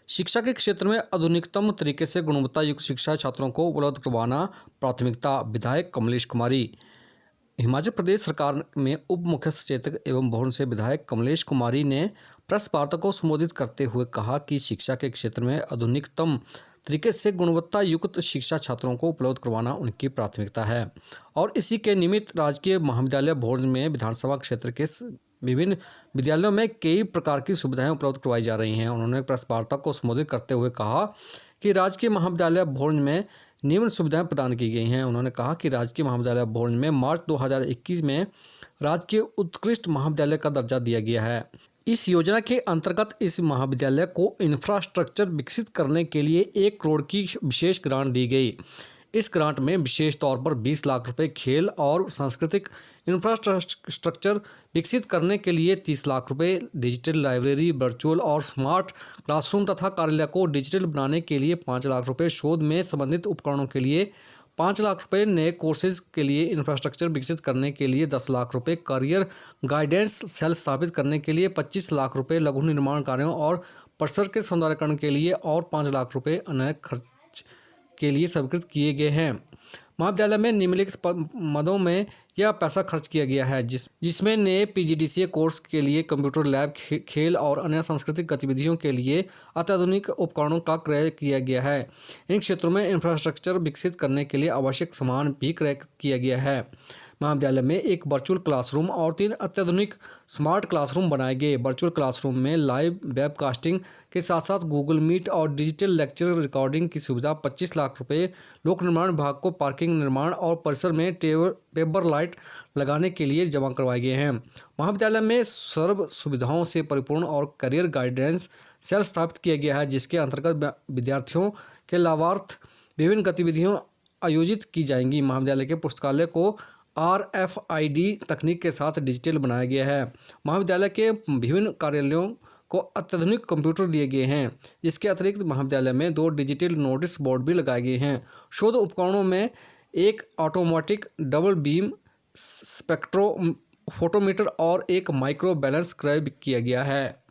शिक्षा के क्षेत्र में आधुनिकतम तरीके से गुणवत्ता युक्त शिक्षा छात्रों को उपलब्ध करवाना प्राथमिकता। विधायक कमलेश कुमारी। हिमाचल प्रदेश सरकार में उप मुख्य सचेतक एवं भवन से विधायक कमलेश कुमारी ने प्रेस वार्ता को संबोधित करते हुए कहा कि शिक्षा के क्षेत्र में आधुनिकतम तरीके से गुणवत्ता युक्त शिक्षा छात्रों को उपलब्ध करवाना उनकी प्राथमिकता है और इसी के निमित्त राजकीय महाविद्यालय भोर में विधानसभा क्षेत्र के विभिन्न विद्यालयों में कई प्रकार की सुविधाएं उपलब्ध करवाई जा रही हैं। उन्होंने प्रेस वार्ता को संबोधित करते हुए कहा कि राजकीय महाविद्यालय भोर में निम्न सुविधाएं प्रदान की गई हैं। उन्होंने कहा कि राजकीय महाविद्यालय भोर में मार्च 2021 में राज्य के उत्कृष्ट महाविद्यालय का दर्जा दिया गया है। इस योजना के अंतर्गत इस महाविद्यालय को इंफ्रास्ट्रक्चर विकसित करने के लिए 1 करोड़ की विशेष ग्रांट दी गई। इस ग्रांट में विशेष तौर पर 20 लाख रुपए खेल और सांस्कृतिक इंफ्रास्ट्रक्चर विकसित करने के लिए 30 लाख रुपए, डिजिटल लाइब्रेरी, वर्चुअल और स्मार्ट क्लासरूम तथा कार्यालय को डिजिटल बनाने के लिए 5 लाख रुपए, शोध में संबंधित उपकरणों के लिए 5 लाख रुपए, नए कोर्सेज के लिए इंफ्रास्ट्रक्चर विकसित करने के लिए 10 लाख रुपए, करियर गाइडेंस सेल स्थापित करने के लिए 25 लाख रुपए, लघु निर्माण कार्यों और परिसर के सौंदर्यीकरण के लिए और 5 लाख रुपए अन्य खर्च के लिए स्वीकृत किए गए हैं। महाविद्यालय में निम्नलिखित पदों में यह पैसा खर्च किया गया है जिसमें नए PGDCA कोर्स के लिए कंप्यूटर लैब, खेल और अन्य सांस्कृतिक गतिविधियों के लिए अत्याधुनिक उपकरणों का क्रय किया गया है। इन क्षेत्रों में इंफ्रास्ट्रक्चर विकसित करने के लिए आवश्यक सामान भी क्रय किया गया है। महाविद्यालय में एक वर्चुअल क्लासरूम और 3 अत्याधुनिक स्मार्ट क्लासरूम बनाए गए। वर्चुअल क्लासरूम में लाइव वेबकास्टिंग के साथ साथ गूगल मीट और डिजिटल लेक्चर रिकॉर्डिंग की सुविधा 25 लाख रुपए। लोक निर्माण विभाग को पार्किंग निर्माण और परिसर में पेपर लाइट लगाने के लिए जमा करवाए गए हैं। महाविद्यालय में सर्व सुविधाओं से परिपूर्ण और करियर गाइडेंस सेल स्थापित किया गया है जिसके अंतर्गत विद्यार्थियों के लाभार्थ विभिन्न गतिविधियां आयोजित की जाएंगी। महाविद्यालय के पुस्तकालय को RFID तकनीक के साथ डिजिटल बनाया गया है। महाविद्यालय के विभिन्न कार्यालयों को अत्याधुनिक कंप्यूटर दिए गए हैं। इसके अतिरिक्त महाविद्यालय में 2 डिजिटल नोटिस बोर्ड भी लगाए गए हैं। शोध उपकरणों में एक ऑटोमेटिक डबल बीम स्पेक्ट्रोफोटोमीटर और एक माइक्रो बैलेंस क्रय किया गया है।